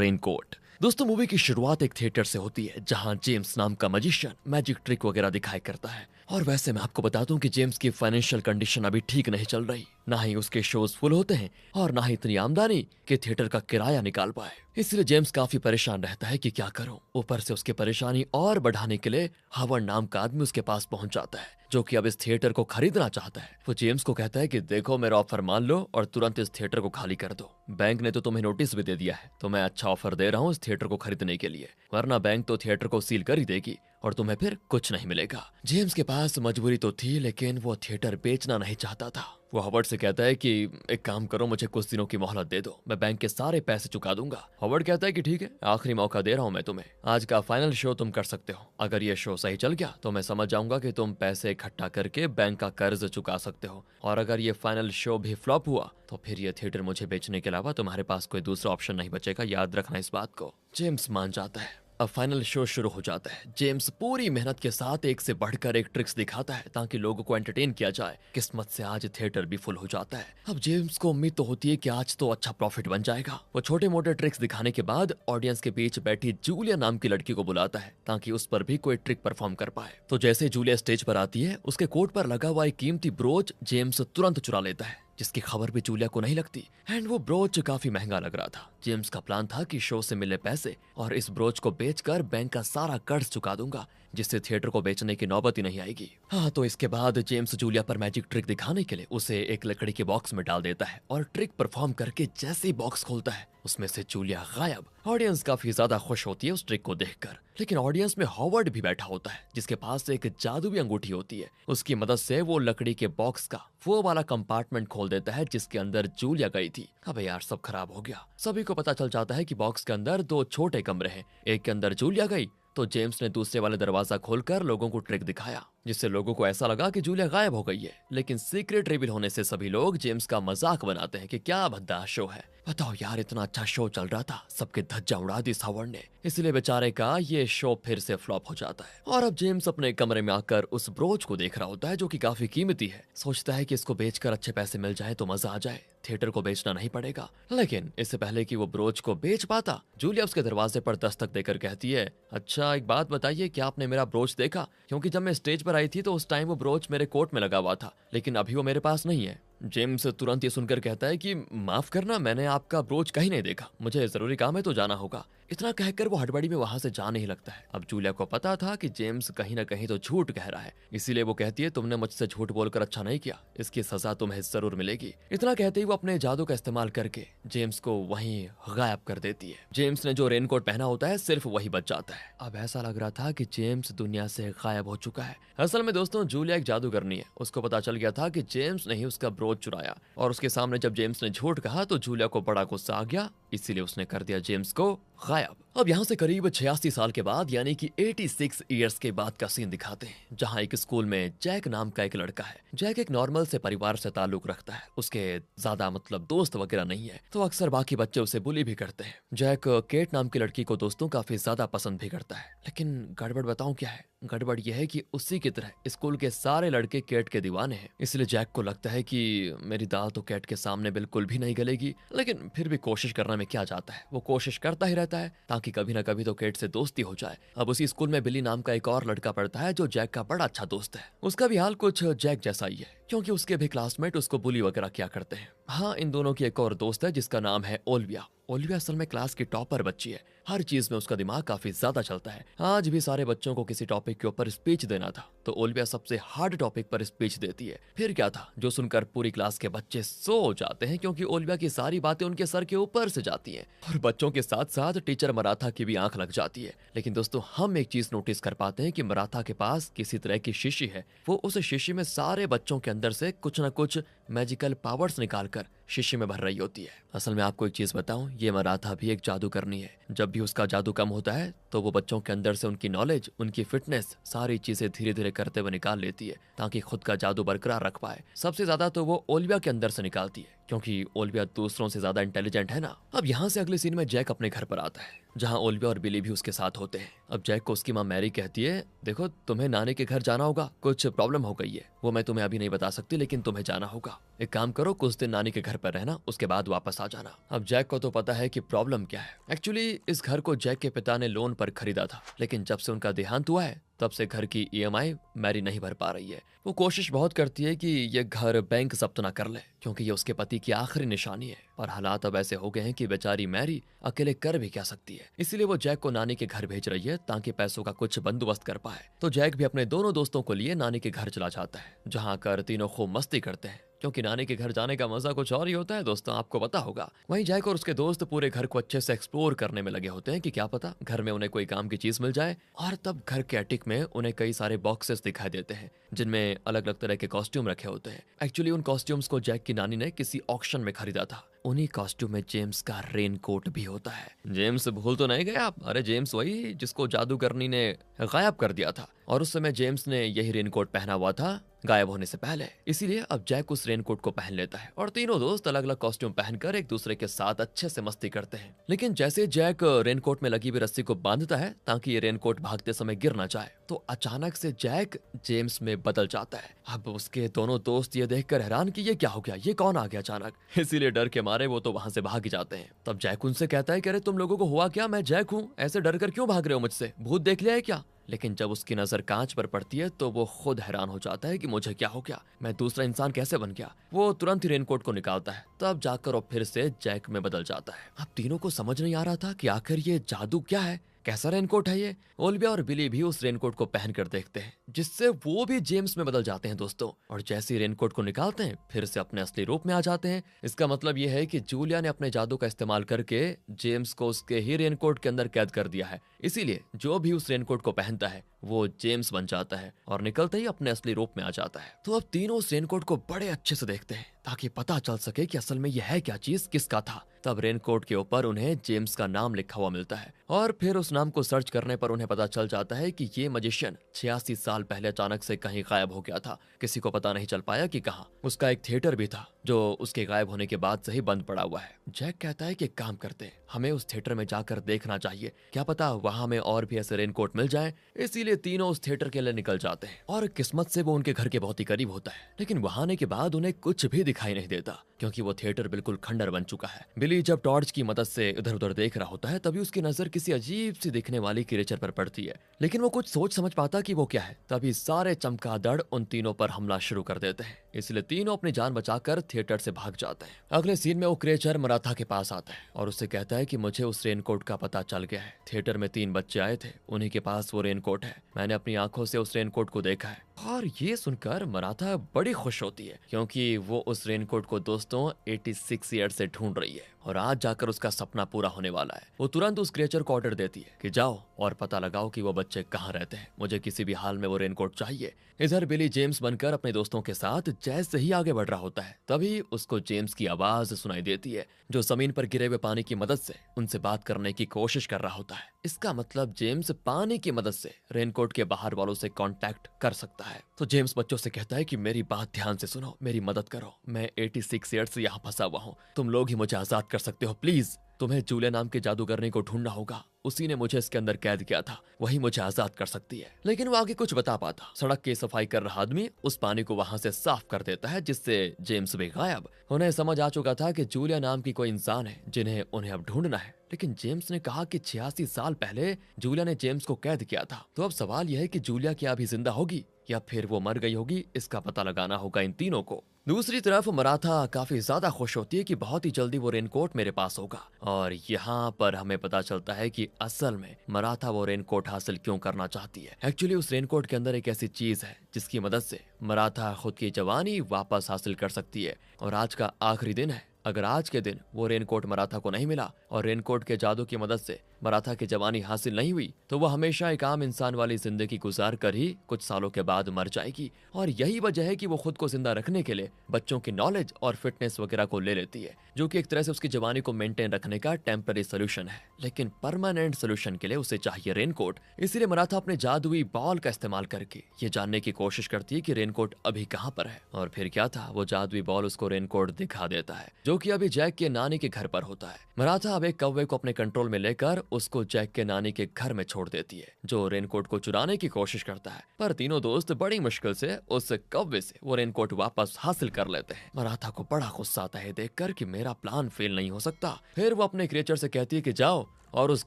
Raincoat. दोस्तों, movie की शुरुआत एक थिएटर से होती है जहां जेम्स नाम का मजिशियन मैजिक ट्रिक वगैरह दिखाई करता है। और वैसे मैं आपको बता दूं कि जेम्स की फाइनेंशियल कंडीशन अभी ठीक नहीं चल रही। ना ही उसके शोज फुल होते हैं और ना ही इतनी आमदनी कि थिएटर का किराया निकाल पाए। इसलिए जेम्स काफी परेशान रहता है कि क्या करूं। ऊपर से उसकी परेशानी और बढ़ाने के लिए हावर्ड नाम का आदमी उसके पास पहुंच जाता है, जो कि अब इस थिएटर को खरीदना चाहता है। वो जेम्स को कहता है कि देखो, मेरा ऑफर मान लो और तुरंत इस थिएटर को खाली कर दो। बैंक ने तो तुम्हें नोटिस भी दे दिया है, तो मैं अच्छा ऑफर दे रहा हूँ इस थिएटर को खरीदने के लिए, वरना बैंक तो थिएटर को सील कर ही देगी और तुम्हें फिर कुछ नहीं मिलेगा। जेम्स के पास मजबूरी तो थी, लेकिन वो थिएटर बेचना नहीं चाहता था। वो हॉवर्ड से कहता है कि एक काम करो, मुझे कुछ दिनों की मोहलत दे दो, मैं बैंक के सारे पैसे चुका दूंगा। हॉवर्ड कहता है कि ठीक है, आखिरी मौका दे रहा हूं मैं तुम्हें, आज का फाइनल शो तुम कर सकते हो। अगर ये शो सही चल गया तो मैं समझ जाऊंगा कि तुम पैसे इकट्ठा करके बैंक का कर्ज चुका सकते हो, और अगर ये फाइनल शो भी फ्लॉप हुआ तो फिर ये थिएटर मुझे बेचने के अलावा तुम्हारे पास कोई दूसरा ऑप्शन नहीं बचेगा, याद रखना इस बात को। जेम्स मान जाता है। अब फाइनल शो शुरू हो जाता है। जेम्स पूरी मेहनत के साथ एक से बढ़कर एक ट्रिक्स दिखाता है ताकि लोगों को एंटरटेन किया जाए। किस्मत से आज थिएटर भी फुल हो जाता है। अब जेम्स को उम्मीद तो होती है कि आज तो अच्छा प्रॉफिट बन जाएगा। वो छोटे मोटे ट्रिक्स दिखाने के बाद ऑडियंस के बीच बैठी जूलिया नाम की लड़की को बुलाता है ताकि उस पर भी कोई ट्रिक परफॉर्म कर पाए। तो जैसे जूलिया स्टेज पर आती है, उसके कोट पर लगा हुआ एक कीमती ब्रोच जेम्स तुरंत चुरा लेता है, जिसकी खबर भी जूलिया को नहीं लगती। एंड वो ब्रोच काफी महंगा लग रहा था। जेम्स का प्लान था कि शो से मिले पैसे और इस ब्रोच को बेचकर बैंक का सारा कर्ज चुका दूंगा, जिससे थिएटर को बेचने की नौबत ही नहीं आएगी। हाँ, तो इसके बाद जेम्स जूलिया पर मैजिक ट्रिक दिखाने के लिए उसे एक लकड़ी के बॉक्स में डाल देता है और ट्रिक परफॉर्म करके जैसे ही बॉक्स खोलता है, उसमें से जूलिया गायब। ऑडियंस काफी ज्यादा खुश होती है उस ट्रिक को देखकर, लेकिन ऑडियंस में हॉवर्ड भी बैठा होता है, जिसके पास एक जादुई अंगूठी होती है। उसकी मदद से वो लकड़ी के बॉक्स का वो वाला कंपार्टमेंट खोल देता है जिसके अंदर जूलिया गई थी। अबे यार, सब खराब हो गया। सभी को पता चल जाता है कि बॉक्स के अंदर दो छोटे कमरे हैं। एक के अंदर जूलिया गई तो जेम्स ने दूसरे वाले दरवाजा खोलकर लोगों को ट्रिक दिखाया, जिससे लोगों को ऐसा लगा कि जूलिया गायब हो गई है। लेकिन सीक्रेट रिवील होने से सभी लोग जेम्स का मजाक बनाते हैं कि क्या भद्दा शो है। बताओ यार, इतना अच्छा शो चल रहा था, सबके धज्जा उड़ा दी हॉवर्ड ने। इसलिए बेचारे का ये शो फिर से फ्लॉप हो जाता है। और अब जेम्स अपने कमरे में आकर उस ब्रोच को देख रहा होता है, जो कि काफी कीमती है। सोचता है कि इसको बेचकर अच्छे पैसे मिल जाए तो मजा आ जाए, थिएटर को बेचना नहीं पड़ेगा। लेकिन इससे पहले कि वो ब्रोच को बेच पाता, जूलिया उसके दरवाजे पर दस्तक देकर कहती है, अच्छा एक बात बताइए, क्या आपने मेरा ब्रोच देखा? क्योंकि जब मैं स्टेज पर आई थी तो उस टाइम वो ब्रोच मेरे कोट में लगा हुआ था, लेकिन अभी वो मेरे पास नहीं है। जेम्स तुरंत ये सुनकर कहता है कि माफ करना, मैंने आपका ब्रोच कहीं नहीं देखा, मुझे जरूरी काम है तो जाना होगा। इतना कहकर वो हड़बड़ी में वहां से जाने ही लगता है। अब जूलिया को पता था कि जेम्स कहीं ना कहीं तो झूठ कह रहा है, इसीलिए वो कहती है, तुमने मुझसे झूठ बोलकर अच्छा नहीं किया, इसकी सजा तुम्हें जरूर मिलेगी। इतना कहते ही वो अपने जादू का इस्तेमाल करके जेम्स को वहीं गायब कर देती है। जेम्स ने जो रेनकोट पहना होता है सिर्फ वही बच जाता है। अब ऐसा लग रहा था कि जेम्स दुनिया से गायब हो चुका है। असल में दोस्तों, जूलिया एक जादूगरनी है। उसको पता चल गया था कि जेम्स ने ही उसका ब्रोच चुराया, और उसके सामने जब जेम्स ने झूठ कहा तो जूलिया को बड़ा गुस्सा आ गया, इसीलिए उसने कर दिया जेम्स को गायब। अब यहाँ से करीब 86 साल के बाद, यानी कि 86 इयर्स के बाद का सीन दिखाते हैं, जहाँ एक स्कूल में जैक नाम का एक लड़का है। जैक एक नॉर्मल से परिवार से ताल्लुक रखता है, उसके ज्यादा दोस्त वगैरह नहीं है, तो अक्सर बाकी बच्चे उसे बुली भी करते हैं। जैक केट नाम की लड़की को दोस्तों काफी ज्यादा पसंद भी करता है, लेकिन गड़बड़ बताऊं क्या है? गड़बड़ यह है कि उसी की तरह स्कूल के सारे लड़के केट के दीवाने हैं। इसलिए जैक को लगता है कि मेरी दाल तो केट के सामने बिल्कुल भी नहीं गलेगी, लेकिन फिर भी कोशिश करने में क्या जाता है, वो कोशिश करता ही रहता है ताकि कभी ना कभी तो केट से दोस्ती हो जाए। अब उसी स्कूल में बिली नाम का एक और लड़का पढ़ता है, जो जैक का बड़ा अच्छा दोस्त है। उसका भी हाल कुछ जैक जैसा ही है, क्योंकि उसके भी क्लासमेट उसको बुली वगैरह क्या करते हैं। हाँ, इन दोनों की एक और दोस्त है जिसका नाम है ओलिविया। ओलिविया असल में क्लास की टॉपर बच्ची है। हर चीज में उसका दिमाग काफी ज्यादा चलता है। आज भी सारे बच्चों को किसी टॉपिक के ऊपर स्पीच देना था, तो ओलिविया सबसे हार्ड टॉपिक पर स्पीच देती है। फिर क्या था, जो सुनकर पूरी क्लास के बच्चे सो जाते हैं, क्योंकि ओलिविया की सारी बातें उनके सर के ऊपर से जाती हैं। और बच्चों के साथ साथ टीचर मराठा की भी आंख लग जाती है। लेकिन दोस्तों, हम एक चीज नोटिस कर पाते हैं कि मराठा के पास किसी तरह की शीशी है। वो उस शीशी में सारे बच्चों के अंदर से कुछ न कुछ मैजिकल पावर्स निकालकर शीशी में भर रही होती है। असल में आपको एक चीज बताऊं, ये मराठा भी एक जादूगरनी है। जब भी उसका जादू कम होता है तो वो बच्चों के अंदर से उनकी नॉलेज, उनकी फिटनेस, सारी चीजें धीरे धीरे करते हुए निकाल लेती है ताकि खुद का जादू बरकरार रख पाए। सबसे ज्यादा तो वो ओलिविया के अंदर से निकालती है, क्योंकि ओलिविया दूसरों से ज्यादा इंटेलिजेंट है ना। अब यहाँ से अगले सीन में जैक अपने घर पर आता है, जहाँ ओलिविया और बिली भी उसके साथ होते हैं। अब जैक को उसकी माँ मैरी कहती है, देखो तुम्हें नानी के घर जाना होगा, कुछ प्रॉब्लम हो गई है, वो मैं तुम्हें अभी नहीं बता सकती, लेकिन तुम्हें जाना होगा। एक काम करो, कुछ दिन नानी के घर पर रहना, उसके बाद वापस आ जाना। अब जैक को तो पता है कि प्रॉब्लम क्या है। एक्चुअली इस घर को जैक के पिता ने लोन पर खरीदा था, लेकिन जब से उनका देहांत हुआ है तब से घर की ईएमआई मैरी नहीं भर पा रही है। वो कोशिश बहुत करती है कि ये घर बैंक जब्त ना कर ले, क्योंकि ये उसके पति की आखिरी निशानी है। और हालात अब ऐसे हो गए हैं कि बेचारी मैरी अकेले कर भी क्या सकती है। इसीलिए वो जैक को नानी के घर भेज रही है ताकि पैसों का कुछ बंदोबस्त कर पाए। तो जैक भी अपने दोनों दोस्तों को लिए नानी के घर चला जाता है, जहाँ कर तीनों खूब मस्ती करते हैं, क्योंकि नानी के घर जाने का मजा कुछ और ही होता है दोस्तों, आपको पता होगा। वहीं जैक और उसके दोस्त पूरे घर को अच्छे से एक्सप्लोर करने में लगे होते हैं कि क्या पता घर में उन्हें कोई काम की चीज मिल जाए। और तब घर के अटिक में उन्हें कई सारे बॉक्सेस दिखाई देते हैं, जिनमें अलग अलग तरह के कॉस्ट्यूम रखे होते हैं। एक्चुअली उन कॉस्ट्यूम्स को जैक की नानी ने किसी ऑक्शन में खरीदा था। उन्हीं कॉस्ट्यूम में जेम्स का रेन कोट भी होता है। जेम्स भूल तो नहीं गए आप? अरे जेम्स वही जिसको जादूगरनी ने गायब कर दिया था, और उस समय जेम्स ने यही रेनकोट पहना हुआ था गायब होने से पहले। इसीलिए अब जैक उस रेनकोट को पहन लेता है और तीनों दोस्त अलग अलग कॉस्ट्यूम पहनकर एक दूसरे के साथ अच्छे से मस्ती करते हैं। लेकिन जैसे जैक रेनकोट में लगी हुई रस्सी को बांधता है ताकि ये रेनकोट भागते समय गिर ना जाए, तो अचानक से जैक जेम्स में बदल जाता है। अब उसके दोनों दोस्त ये देखकर हैरान कि ये क्या हो गया, ये कौन आ गया अचानक। इसीलिए डर के मारे वो तो वहां से भाग जाते हैं। तब जैक उनसे कहता है कि अरे तुम लोगों को हुआ क्या? मैं जैक हूँ, ऐसे डर कर क्यों भाग रहे हो मुझसे? भूत देख लिया है क्या? लेकिन जब उसकी नजर कांच पर पड़ती है तो वो खुद हैरान हो जाता है कि मुझे क्या हो गया, मैं दूसरा इंसान कैसे बन गया। वो तुरंत ही रेनकोट को निकालता है, तब जाकर वो फिर से जैक में बदल जाता है। अब तीनों को समझ नहीं आ रहा था कि आखिर ये जादू क्या है, कैसा रेनकोट है ये। ओलिविया और बिली भी उस रेनकोट को पहनकर देखते हैं, जिससे वो भी जेम्स में बदल जाते हैं दोस्तों। और जैसे ही रेनकोट को निकालते हैं फिर से अपने असली रूप में आ जाते हैं। इसका मतलब ये है कि जूलिया ने अपने जादू का इस्तेमाल करके जेम्स को उसके ही रेनकोट के अंदर कैद कर दिया है। इसीलिए जो भी उस रेनकोट को पहनता है वो जेम्स बन जाता है और निकलते ही अपने असली रूप में आ जाता है। तो अब तीनों उस रेनकोट को बड़े अच्छे से देखते हैं ताकि पता चल सके कि असल में यह है क्या चीज, किसका था। तब रेनकोट के ऊपर उन्हें जेम्स का नाम लिखा हुआ मिलता है और फिर उस नाम को सर्च करने पर उन्हें पता चल जाता है कि ये मजिशियन 86 साल पहले अचानक से कहीं गायब हो गया था। किसी को पता नहीं चल पाया कि कहाँ। उसका एक थिएटर भी था जो उसके गायब होने के बाद से ही बंद पड़ा हुआ है। जैक कहता है कि काम करते हैं, हमें उस थिएटर में जाकर देखना चाहिए, क्या पता वहां में और भी ऐसे रेनकोट मिल जाएं। इसीलिए तीनों उस थिएटर के लिए निकल जाते हैं और किस्मत से वो उनके घर के बहुत ही करीब होता है। लेकिन वहां आने के बाद उन्हें कुछ भी दिखाई नहीं देता, क्योंकि वो थिएटर बिल्कुल खंडर बन चुका है। बिली जब टॉर्च की मदद से इधर उधर देख रहा होता है तभी उसकी नजर किसी अजीब सी दिखने वाली क्रिएचर पर पड़ती है, लेकिन वो कुछ सोच समझ पाता कि वो क्या है। तभी सारे चमगादड़ उन तीनों पर हमला शुरू कर देते हैं, इसलिए तीनों अपनी जान बचाकर थिएटर से भाग जाते हैं। अगले सीन में वो क्रिएचर मराठा के पास आता है और उससे कहता है कि मुझे उस रेनकोट का पता चल गया है। थिएटर में 3 बच्चे आए थे, उन्हीं के पास वो रेनकोट है। मैंने अपनी आंखों से उस रेनकोट को देखा है। और ये सुनकर मराठा बड़ी खुश होती है, क्योंकि वो उस रेनकोट को दोस्तों 86 ईयर से ढूंढ रही है और आज जाकर उसका सपना पूरा होने वाला है। वो तुरंत उस क्रिएचर को ऑर्डर देती है कि जाओ और पता लगाओ कि वो बच्चे कहाँ रहते हैं, मुझे किसी भी हाल में वो रेनकोट चाहिए। इधर बिली जेम्स बनकर अपने दोस्तों के साथ जैसे ही आगे बढ़ रहा होता है तभी उसको जेम्स की आवाज सुनाई देती है, जो जमीन पर गिरे हुए पानी की मदद से उनसे बात करने की कोशिश कर रहा होता है। इसका मतलब जेम्स पानी की मदद से रेनकोट के बाहर वालों से कांटेक्ट कर सकता है। तो जेम्स बच्चों से कहता है कि मेरी बात ध्यान से सुनो, मेरी मदद करो, मैं 86 ईयर से यहाँ फंसा हुआ हूँ, तुम लोग ही मुझे आजाद कर सकते हो प्लीज। तुम्हें जूलिया नाम के जादूगरनी को ढूंढना होगा, उसी ने मुझे इसके अंदर कैद किया था, वही मुझे आजाद कर सकती है। लेकिन वो आगे कुछ बता पाता। सड़क की सफाई कर रहा आदमी उस पानी को वहां से साफ कर देता है, जिससे जेम्स भी गायब। उन्हें समझ आ चुका था कि जूलिया नाम की कोई इंसान है जिन्हें उन्हें अब ढूंढना है। लेकिन जेम्स ने कहा कि 86 साल पहले जूलिया ने जेम्स को कैद किया था। तो अब सवाल यह है कि जूलिया क्या अभी जिंदा होगी या फिर वो मर गई होगी, इसका पता लगाना होगा इन तीनों को। दूसरी तरफ मराठा काफी ज्यादा खुश होती है कि बहुत ही जल्दी वो रेनकोट मेरे पास होगा। और यहाँ पर हमें पता चलता है कि असल में मराठा वो रेनकोट हासिल क्यों करना चाहती है। एक्चुअली उस रेनकोट के अंदर एक ऐसी चीज है जिसकी मदद से मराठा खुद की जवानी वापस हासिल कर सकती है। और आज का आखिरी दिन है, अगर आज के दिन वो रेनकोट मराठा को नहीं मिला और रेनकोट के जादू की मदद से मराठा की जवानी हासिल नहीं हुई तो वो हमेशा एक आम इंसान वाली जिंदगी गुजार कर ही कुछ सालों के बाद मर जाएगी। और यही वजह है कि वो खुद को जिंदा रखने के लिए बच्चों की नॉलेज और फिटनेस वगैरह को ले लेती है, जो कि एक तरह से उसकी जवानी को मेंटेन रखने का टेम्पररी सोल्यूशन है। लेकिन परमानेंट सोल्यूशन के लिए उसे चाहिए रेनकोट। इसीलिए मराठा अपने जादुई बॉल का इस्तेमाल करके ये जानने की कोशिश करती है कि रेनकोट अभी कहाँ पर है। और फिर क्या था, वो जादुई बॉल उसको रेनकोट दिखा देता है, जो कि अभी जैक के नानी के घर पर होता है। मराठा अब एक कौवे को अपने कंट्रोल में लेकर उसको जैक के नानी के घर में छोड़ देती है, जो रेनकोट को चुराने की कोशिश करता है। पर तीनों दोस्त बड़ी मुश्किल से उस कौवे से वो रेनकोट वापस हासिल कर लेते हैं। मराठा को बड़ा गुस्सा आता है देखकर कि मेरा प्लान फेल नहीं हो सकता। फिर वो अपने क्रिएचर से कहती है कि जाओ और उस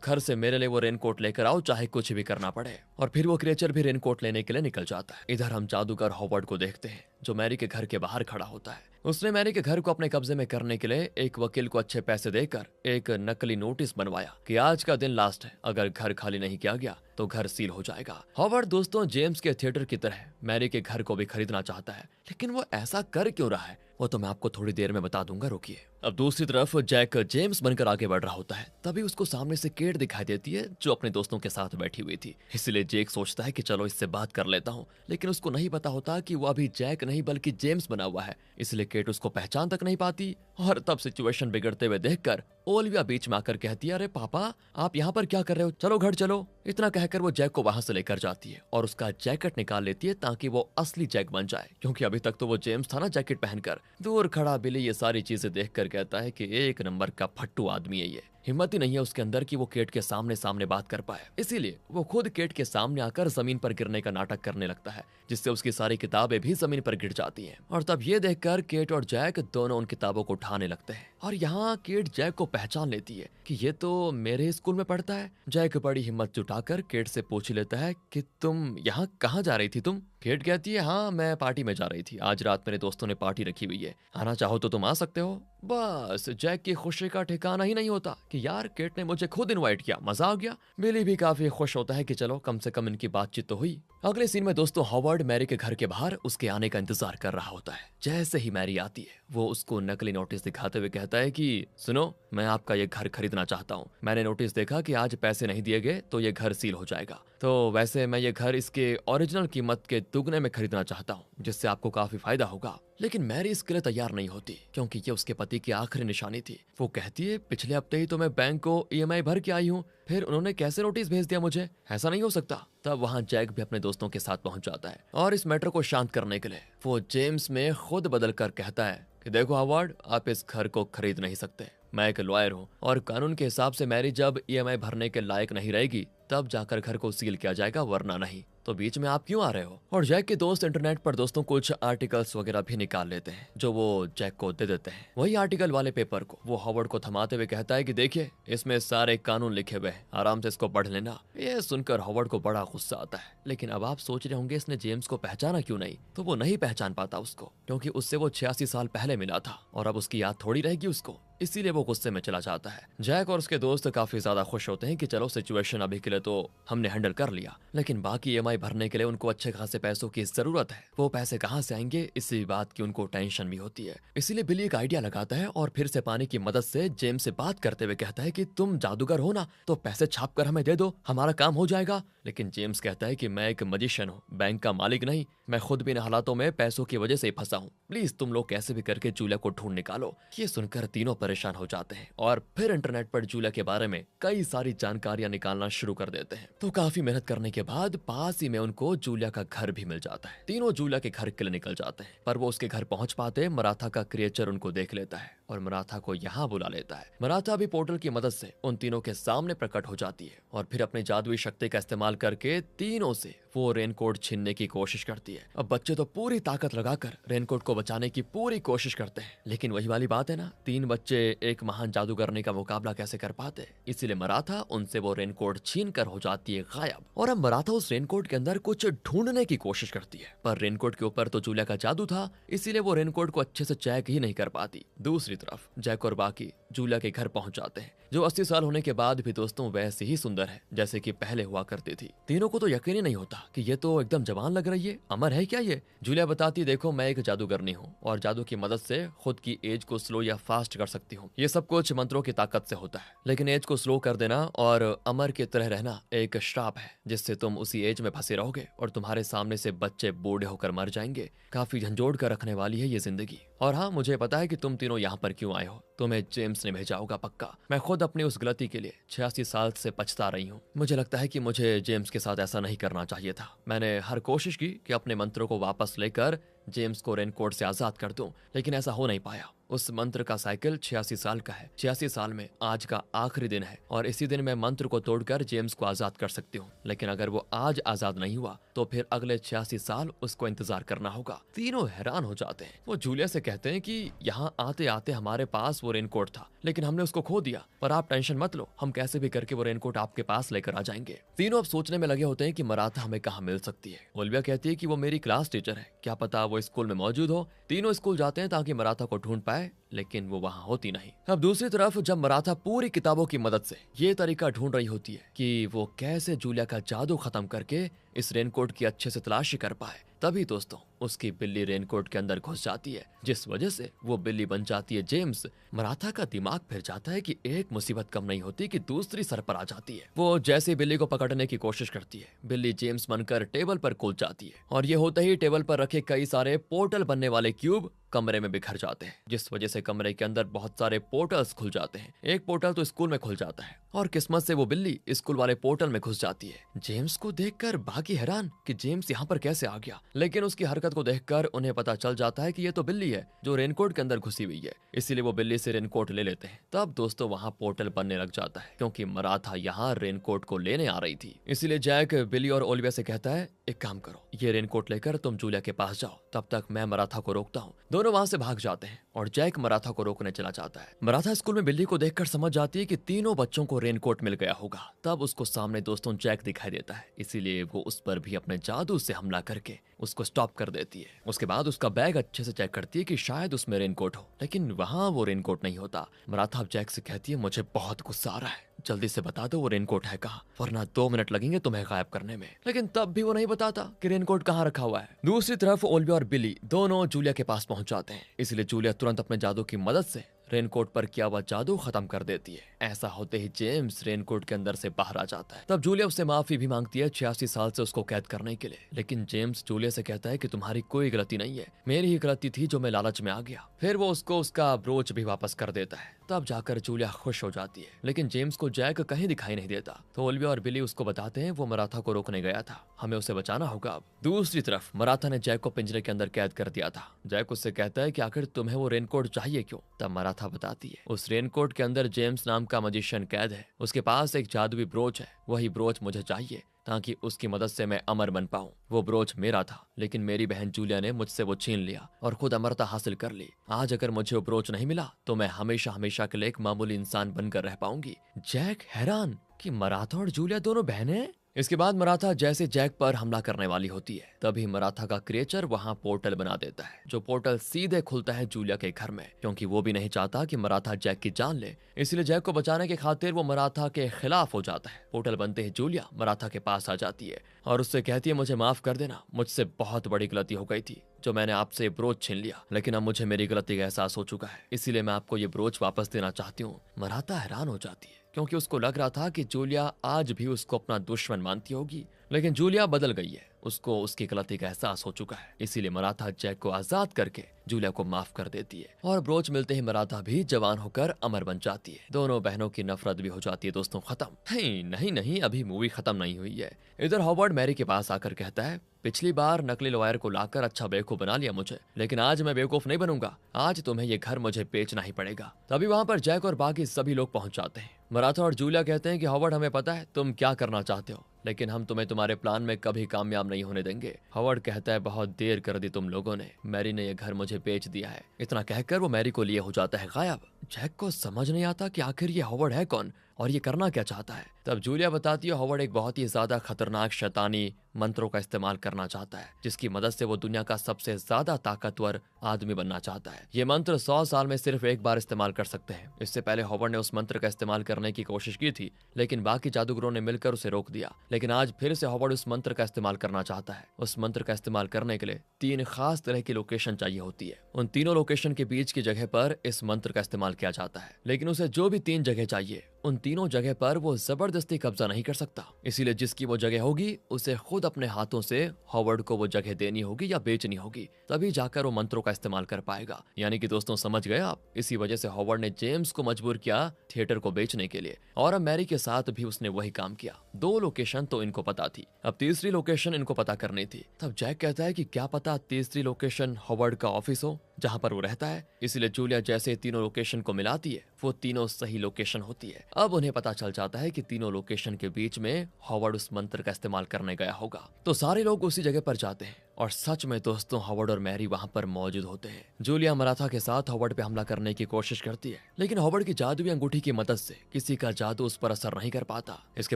घर से मेरे लिए वो रेनकोट लेकर आओ, चाहे कुछ भी करना पड़े। और फिर वो क्रिएचर भी रेनकोट लेने के लिए निकल जाता है। इधर हम जादूगर हॉवर्ड को देखते हैं, जो मैरी के घर के बाहर खड़ा होता है। उसने मैरी के घर को अपने कब्जे में करने के लिए एक वकील को अच्छे पैसे देकर एक नकली नोटिस बनवाया कि आज का दिन लास्ट है, अगर घर खाली नहीं किया गया तो घर सील हो जाएगा। हॉवर्ड दोस्तों जेम्स के थिएटर की तरह मैरी के घर को भी खरीदना चाहता है, लेकिन वो ऐसा कर क्यों रहा है वो तो मैं आपको थोड़ी देर में बता दूंगा, रुकिए। अब दूसरी तरफ जैक जेम्स बनकर आगे बढ़ रहा होता है, तभी उसको सामने से केट दिखाई देती है जो अपने दोस्तों के साथ बैठी हुई थी। इसलिए जैक सोचता है कि चलो इससे बात कर लेता हूँ, लेकिन उसको नहीं पता होता कि वो अभी जैक नहीं बल्कि जेम्स बना हुआ है, इसलिए केट उसको पहचान तक नहीं पाती। और तब सिचुएशन बिगड़ते हुए देखकर ओलिविया बीच में आकर कहती है, अरे पापा आप यहाँ पर क्या कर रहे हो, चलो घर चलो। इतना कहकर वो जैक को वहां से लेकर जाती है और उसका जैकेट निकाल लेती है ताकि वो असली जैक बन जाए, क्योंकि अभी तक तो वो जेम्स था ना जैकेट पहनकर। दूर खड़ा बिली ये सारी चीजें देखकर कहता है कि एक नंबर का फट्टू आदमी है ये, हिम्मत ही नहीं है उसके अंदर कि वो केट के सामने सामने बात कर पाए। इसीलिए वो खुद केट के सामने आकर जमीन पर गिरने का नाटक करने लगता है, जिससे उसकी सारी किताबें भी जमीन पर गिर जाती हैं। और तब ये देखकर केट और जैक दोनों उन किताबों को उठाने लगते हैं। और यहाँ केट जैक को पहचान लेती है कि ये तो मेरे स्कूल में पढ़ता है। जैक बड़ी हिम्मत जुटाकर केट से पूछ लेता है कि तुम यहाँ कहाँ जा रही थी तुम? केट कहती है, हाँ मैं पार्टी में जा रही थी, आज रात मेरे दोस्तों ने पार्टी रखी हुई है, आना चाहो तो तुम आ सकते हो। बस जैक की खुशी का ठिकाना ही नहीं होता कि यार केट ने मुझे खुद इनवाइट किया, मजा आ गया। बिली भी काफी खुश होता है कि चलो कम से कम इनकी बातचीत तो हुई। अगले सीन में दोस्तों हॉवर्ड मैरी के घर के बाहर उसके आने का इंतजार कर रहा होता है। जैसे ही मैरी आती है वो उसको नकली नोटिस दिखाते हुए कहता है कि सुनो, मैं आपका ये घर खरीदना चाहता हूँ। मैंने नोटिस देखा कि आज पैसे नहीं दिए गए तो ये घर सील हो जाएगा, तो वैसे मैं ये घर इसके ओरिजिनल कीमत के दुगने में खरीदना चाहता हूँ, जिससे आपको काफी फायदा होगा। लेकिन मैरी इसके लिए तैयार नहीं होती, क्योंकि ये उसके पति की आखिरी निशानी थी। वो कहती है, पिछले हफ्ते ही तो मैं बैंक को ईएमआई भर के आई हूँ, फिर उन्होंने कैसे नोटिस भेज दिया मुझे, ऐसा नहीं हो सकता। तब वहाँ जैक भी अपने दोस्तों के साथ पहुंच जाता है और इस मैटर को शांत करने के लिए वो जेम्स में खुद बदल कर कहता है कि देखो हॉवर्ड, आप इस घर को खरीद नहीं सकते, मैं एक लॉयर हूँ और कानून के हिसाब से मैरी जब ईएमआई भरने के लायक नहीं रहेगी तब जाकर घर को सील किया जाएगा, वरना नहीं। तो बीच में आप क्यों आ रहे हो? और जैक के दोस्त इंटरनेट पर दोस्तों कुछ आर्टिकल्स वगैरह भी निकाल लेते हैं जो वो जैक को दे देते हैं। वही आर्टिकल वाले पेपर को वो हॉवर्ड को थमाते हुए कहता है कि देखिए इसमें सारे कानून लिखे हुए हैं, आराम से इसको पढ़ लेना। ये सुनकर हॉवर्ड को बड़ा गुस्सा आता है, लेकिन अब आप सोच रहे होंगे इसने जेम्स को पहचाना क्यों नहीं? तो वो नहीं पहचान पाता उसको, क्योंकि उससे वो 86 साल पहले मिला था और अब उसकी याद थोड़ी रहेगी उसको, इसीलिए वो गुस्से में चला जाता है। जैक और उसके दोस्त काफी ज्यादा खुश होते हैं कि चलो सिचुएशन अभी के लिए तो हमने हैंडल कर लिया, लेकिन बाकी ईएमआई भरने के लिए उनको अच्छे खासे पैसों की जरूरत है। वो पैसे कहाँ से आएंगे इसी बात की उनको टेंशन भी होती है। इसीलिए बिली एक आइडिया लगाता है और फिर से पानी की मदद से जेम्स से बात करते हुए कहता है कि तुम जादूगर हो ना, तो पैसे छाप कर हमें दे दो, हमारा काम हो जाएगा। लेकिन जेम्स कहता है कि मैं एक मजिशियन हूँ, बैंक का मालिक नहीं, मैं खुद भी इन हालातों में पैसों की वजह से ही फंसा हूँ, प्लीज तुम लोग कैसे भी करके जूलिया को ढूंढ निकालो। ये सुनकर तीनों परेशान हो जाते हैं और फिर इंटरनेट पर जूलिया के बारे में कई सारी जानकारियां निकालना शुरू कर देते हैं। तो काफी मेहनत करने के बाद पास ही में उनको जूलिया का घर भी मिल जाता है। तीनों जूलिया के घर के लिए निकल जाते हैं, पर वो उसके घर पहुंच पाते मराठा का क्रिएचर उनको देख लेता है और मराठा को यहाँ बुला लेता है। मराठा भी पोर्टल की मदद से उन तीनों के सामने प्रकट हो जाती है और फिर अपनी जादुई शक्ति का इस्तेमाल करके तीनों से वो रेनकोट छीनने की कोशिश करती है। अब बच्चे तो पूरी ताकत लगाकर रेनकोट को बचाने की पूरी कोशिश करते हैं, लेकिन वही वाली बात है ना, 3 बच्चे एक महान जादूगरनी का मुकाबला कैसे कर पाते। इसीलिए मराठा उनसे वो रेनकोट छीन कर हो जाती है गायब। और अब मराठा उस रेनकोट के अंदर कुछ ढूंढने की कोशिश करती है, पर रेनकोट के ऊपर तो जूलिया का जादू था, इसीलिए वो रेनकोट को अच्छे से चेक ही नहीं कर पाती। दूसरी तरफ जैक और बाकी जूलिया के घर पहुंच जाते हैं, जो 80 साल होने के बाद भी दोस्तों वैसे ही सुंदर है जैसे कि पहले हुआ करती थी। तीनों को तो यकीन ही नहीं होता कि ये तो एकदम जवान लग रही है, अमर है क्या ये। जूलिया बताती, देखो मैं एक जादूगरनी हूँ और जादू की मदद से खुद की एज को स्लो या फास्ट कर सकती हूँ। ये सब कुछ मंत्रों की ताकत से होता है, लेकिन एज को स्लो कर देना और अमर की तरह रहना एक श्राप है, जिससे तुम उसी एज में फंसे रहोगे और तुम्हारे सामने से बच्चे बूढ़े होकर मर जाएंगे। काफी झंझोड़ कर रखने वाली है ये जिंदगी। और हाँ, मुझे पता है कि तुम तीनों यहाँ पर क्यों आए हो, तुम्हें जेम्स ने भेजा होगा पक्का। मैं खुद अपनी उस गलती के लिए 86 साल से पछता रही हूँ। मुझे लगता है कि मुझे जेम्स के साथ ऐसा नहीं करना चाहिए था। मैंने हर कोशिश की कि अपने मंत्रों को वापस लेकर जेम्स को रेनकोट से आजाद कर दूं, लेकिन ऐसा हो नहीं पाया। उस मंत्र का साइकिल 86 साल का है। 86 साल में आज का आखिरी दिन है और इसी दिन मैं मंत्र को तोड़कर जेम्स को आजाद कर सकती हूँ। लेकिन अगर वो आज आजाद नहीं हुआ तो फिर अगले 86 साल उसको इंतजार करना होगा। तीनों हैरान हो जाते हैं। वो जूलिया से कहते हैं कि यहाँ आते आते हमारे पास वो रेनकोट था, लेकिन हमने उसको खो दिया। पर आप टेंशन मत लो, हम कैसे भी करके वो रेनकोट आपके पास लेकर आ जाएंगे। तीनों अब सोचने में लगे होते हैं कि मराठा हमें कहाँ मिल सकती है। ओलिविया कहती है कि वो मेरी क्लास टीचर है, क्या पता वो स्कूल में मौजूद हो। तीनों स्कूल जाते हैं ताकि मराठा को ढूंढ पाए, लेकिन वो वहां होती नहीं। अब दूसरी तरफ जब मराठा पूरी किताबों की मदद से ये तरीका ढूंढ रही होती है कि वो कैसे जूलिया का जादू खत्म करके इस रेनकोट की अच्छे से तलाशी कर पाए, तभी दोस्तों उसकी बिल्ली रेनकोट के अंदर घुस जाती है, जिस वजह से वो बिल्ली बन जाती है जेम्स। मराठा का दिमाग फिर जाता है कि एक मुसीबत कम नहीं होती कि दूसरी सर पर आ जाती है। वो जैसे बिल्ली को पकड़ने की कोशिश करती है, बिल्ली जेम्स बनकर टेबल पर कूद जाती है और ये होते ही टेबल पर रखे कई सारे पोर्टल बनने वाले क्यूब कमरे में बिखर जाते हैं, जिस वजह से कमरे के अंदर बहुत सारे पोर्टल्स खुल जाते हैं। एक पोर्टल तो स्कूल में खुल जाता है और किस्मत से वो बिल्ली स्कूल वाले पोर्टल में घुस जाती है। जेम्स को देखकर बाकी हैरान कि जेम्स यहाँ पर कैसे आ गया, लेकिन उसकी हरकत को देखकर उन्हें पता चल जाता है कि ये तो बिल्ली है जो रेनकोट के अंदर घुसी हुई है, इसीलिए वो बिल्ली से रेनकोट ले लेते हैं। तब दोस्तों वहाँ पोर्टल बनने लग जाता है, क्योंकि मराठा यहाँ रेनकोट को लेने आ रही थी। इसीलिए जैक बिली और ओलिविया से कहता है, एक काम करो, ये रेनकोट लेकर तुम जूलिया के पास जाओ, तब तक मैं मराठा को रोकता हूँ। दोनों वहाँ से भाग जाते हैं और जैक मराठा को रोकने चला जाता है। मराठा स्कूल में बिल्ली को देखकर समझ जाती है कि तीनों बच्चों को रेनकोट मिल गया होगा। तब उसको सामने दोस्तों जैक दिखाई देता है, इसीलिए वो उस पर भी अपने जादू से हमला करके उसको स्टॉप कर देती है। उसके बाद उसका बैग अच्छे से चेक करती है कि शायद उसमें रेनकोट हो, लेकिन वहाँ वो रेनकोट नहीं होता। मराठा अब जैक से कहती है, मुझे बहुत गुस्सा आ रहा है, जल्दी से बता दो वो रेनकोट है कहाँ, वरना 2 मिनट लगेंगे तुम्हें गायब करने में। लेकिन तब भी वो नहीं बताता कि रेनकोट कहाँ रखा हुआ है। दूसरी तरफ ओलिविया और बिली दोनों जूलिया के पास पहुंच जाते हैं, इसलिए जूलिया तुरंत अपने जादू की मदद से रेनकोट पर किया हुआ जादू खत्म कर देती है। ऐसा होते ही जेम्स रेनकोट के अंदर से बाहर आ जाता है। तब जूलिया उससे माफी भी मांगती है 86 साल से उसको कैद करने के लिए, लेकिन जेम्स जूलिया से कहता है कि तुम्हारी कोई गलती नहीं है, मेरी ही गलती थी जो मैं लालच में आ गया। फिर वो उसको उसका ब्रोच भी वापस कर देता है। तब जाकर जूलिया खुश हो जाती है, लेकिन जेम्स को जैक कहीं दिखाई नहीं देता। तो ओलिविया और बिली उसको बताते हैं वो मराठा को रोकने गया था, हमें उसे बचाना होगा अब। दूसरी तरफ मराठा ने जैक को पिंजरे के अंदर कैद कर दिया था। जैक उससे कहता है कि आखिर तुम्हें वो रेनकोट चाहिए क्यों? तब मराठा बताती है, उस रेनकोट के अंदर जेम्स नाम का मजिशियन कैद है, उसके पास एक जादुई ब्रोच है, वही ब्रोच मुझे चाहिए ताकि उसकी मदद से मैं अमर बन पाऊं। वो ब्रोच मेरा था, लेकिन मेरी बहन जूलिया ने मुझसे वो छीन लिया और खुद अमरता हासिल कर ली। आज अगर मुझे वो ब्रोच नहीं मिला तो मैं हमेशा हमेशा के लिए एक मामूली इंसान बनकर रह पाऊंगी। जैक हैरान कि मराठा और जूलिया दोनों बहनें हैं। इसके बाद मराठा जैसे जैक पर हमला करने वाली होती है, तभी मराठा का क्रिएचर वहां पोर्टल बना देता है, जो पोर्टल सीधे खुलता है जूलिया के घर में, क्योंकि वो भी नहीं चाहता कि मराठा जैक की जान ले। इसलिए जैक को बचाने के खातिर वो मराठा के खिलाफ हो जाता है। पोर्टल बनते ही जूलिया मराठा के पास आ जाती है और उससे कहती है, मुझे माफ कर देना, मुझसे बहुत बड़ी गलती हो गई थी जो मैंने आपसे ब्रोच छीन लिया, लेकिन अब मुझे मेरी गलती का एहसास हो चुका है, इसीलिए मैं आपको ये ब्रोच वापस देना चाहती हूँ। मराठा हैरान हो जाती है, क्योंकि उसको लग रहा था कि जूलिया आज भी उसको अपना दुश्मन मानती होगी, लेकिन जूलिया बदल गई है, उसको उसकी गलती का एहसास हो चुका है। इसीलिए मराठा जैक को आजाद करके जूलिया को माफ कर देती है और ब्रोच मिलते ही मराठा भी जवान होकर अमर बन जाती है। दोनों बहनों की नफरत भी हो जाती है दोस्तों खत्म। नहीं नहीं, अभी मूवी खत्म नहीं हुई है। इधर हॉवर्ड मैरी के पास आकर कहता है, पिछली बार नकली लॉयर को लाकर अच्छा बेवकूफ बना लिया मुझे, लेकिन आज मैं बेवकूफ नहीं बनूंगा, आज तुम्हें ये घर मुझे बेचना ही पड़ेगा। तभी वहाँ पर जैक और बाकी सभी लोग पहुंच जाते हैं। मराठा और जूलिया कहते हैं कि हॉवर्ड, हमें पता है तुम क्या करना चाहते हो, लेकिन हम तुम्हें तुम्हारे प्लान में कभी कामयाब नहीं होने देंगे। हॉवर्ड कहता है, बहुत देर कर दी तुम लोगों ने, मैरी ने यह घर मुझे बेच दिया है। इतना कहकर वो मैरी को लिए हो जाता है गायब। जैक को समझ नहीं आता कि आखिर ये हॉवर्ड है कौन और ये करना क्या चाहता है। तब जूलिया बताती है, हॉवर्ड एक बहुत ही ज्यादा खतरनाक शैतानी मंत्रों का इस्तेमाल करना चाहता है, जिसकी मदद से वो दुनिया का सबसे ज्यादा ताकतवर आदमी बनना चाहता है। ये मंत्र 100 साल में सिर्फ एक बार इस्तेमाल कर सकते हैं। इससे पहले हॉवर्ड ने उस मंत्र का इस्तेमाल करने की कोशिश की थी, लेकिन बाकी जादूगरों ने मिलकर उसे रोक दिया। लेकिन आज फिर से हॉवर्ड उस मंत्र का इस्तेमाल करना चाहता है। उस मंत्र का इस्तेमाल करने के लिए 3 खास तरह की लोकेशन चाहिए होती है। उन तीनों लोकेशन के बीच की जगह पर इस मंत्र का इस्तेमाल किया जाता है, लेकिन उसे जो भी 3 जगह चाहिए उन तीनों जगह पर वो जबरदस्ती कब्जा नहीं कर सकता। इसीलिए जिसकी वो जगह होगी उसे खुद अपने हाथों से हॉवर्ड को वो जगह देनी होगी या बेचनी होगी, तभी जाकर वो मंत्रों का इस्तेमाल कर पाएगा। यानी कि दोस्तों समझ गए आप, इसी वजह से हॉवर्ड ने जेम्स को मजबूर किया थिएटर को बेचने के लिए, और अब मैरी के साथ भी उसने वही काम किया। 2 लोकेशन तो इनको पता थी, अब तीसरी लोकेशन इनको पता करनी थी। तब जैक कहता है कि क्या पता तीसरी लोकेशन हॉवर्ड का ऑफिस हो, जहां पर वो रहता है। इसलिए जूलिया जैसे तीनों लोकेशन को मिलाती है वो तीनों सही लोकेशन होती है। अब उन्हें पता चल जाता है कि तीनों लोकेशन के बीच में हॉवर्ड उस मंत्र का इस्तेमाल करने गया होगा। तो सारे लोग उसी जगह पर जाते हैं और सच में दोस्तों हॉवर्ड और मैरी वहां पर मौजूद होते हैं। जूलिया मराठा के साथ हॉवर्ड पे हमला करने की कोशिश करती है, लेकिन हॉवर्ड की जादुई अंगूठी की मदद से किसी का जादू उस पर असर नहीं कर पाता। इसके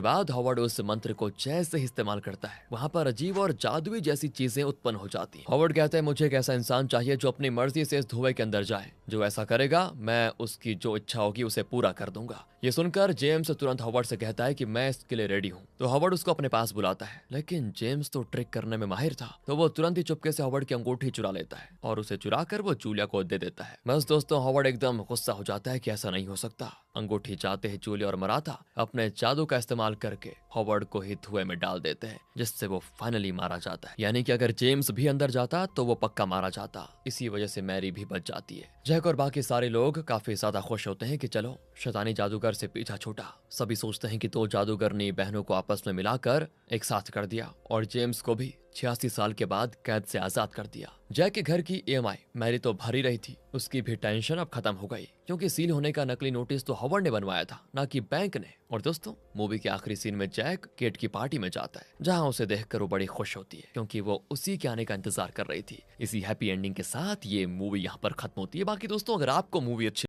बाद हॉवर्ड उस मंत्र को जैसे ही इस्तेमाल करता है वहां पर अजीब और जादुई जैसी चीजें उत्पन्न हो जाती हैं। हॉवर्ड कहता है मुझे एक ऐसा इंसान चाहिए जो अपनी मर्जी से इस धुएं के अंदर जाए। जो ऐसा करेगा मैं उसकी जो इच्छा होगी उसे पूरा कर दूंगा। ये सुनकर जेम्स तुरंत हॉवर्ड से कहता है कि मैं इसके लिए रेडी हूँ। तो हॉवर्ड उसको अपने पास बुलाता है, लेकिन जेम्स तो ट्रिक करने में माहिर था, तो वो तुरंत ही चुपके से हॉवर्ड की अंगूठी चुरा लेता है और उसे चुरा कर वो जूलिया को दे देता है। बस दोस्तों हॉवर्ड एकदम गुस्सा हो जाता है कि ऐसा नहीं हो सकता। अंगूठी चाहते ही जूलिया और मराठा अपने जादू का इस्तेमाल करके हॉवर्ड को ही धुएं में डाल देते हैं, जिससे वो फाइनली मारा जाता है। यानी कि अगर जेम्स भी अंदर जाता तो वो पक्का मारा जाता। इसी वजह से मैरी भी बच जाती है। जैक और बाकी सारे लोग काफी ज्यादा खुश होते हैं कि चलो शैतानी जादूगर से पीछा छूटा। सभी सोचते हैं कि दो जादूगरनी बहनों को आपस में मिलाकर एक साथ कर दिया और जेम्स को भी 86 साल के बाद कैद से आजाद कर दिया। जैक के घर की EMI मैरी तो भरी रही थी, उसकी भी टेंशन अब खत्म हो गई, क्योंकि सील होने का नकली नोटिस तो हॉवर्ड ने बनवाया था, ना कि बैंक ने। और दोस्तों मूवी के आखिरी सीन में जैक केट की पार्टी में जाता है, जहां उसे देखकर वो बड़ी खुश होती है, क्योंकि वो उसी के आने का इंतजार कर रही थी। इसी हैप्पी एंडिंग के साथ ये मूवी यहाँ पर खत्म होती है। बाकी दोस्तों अगर आपको मूवी अच्छी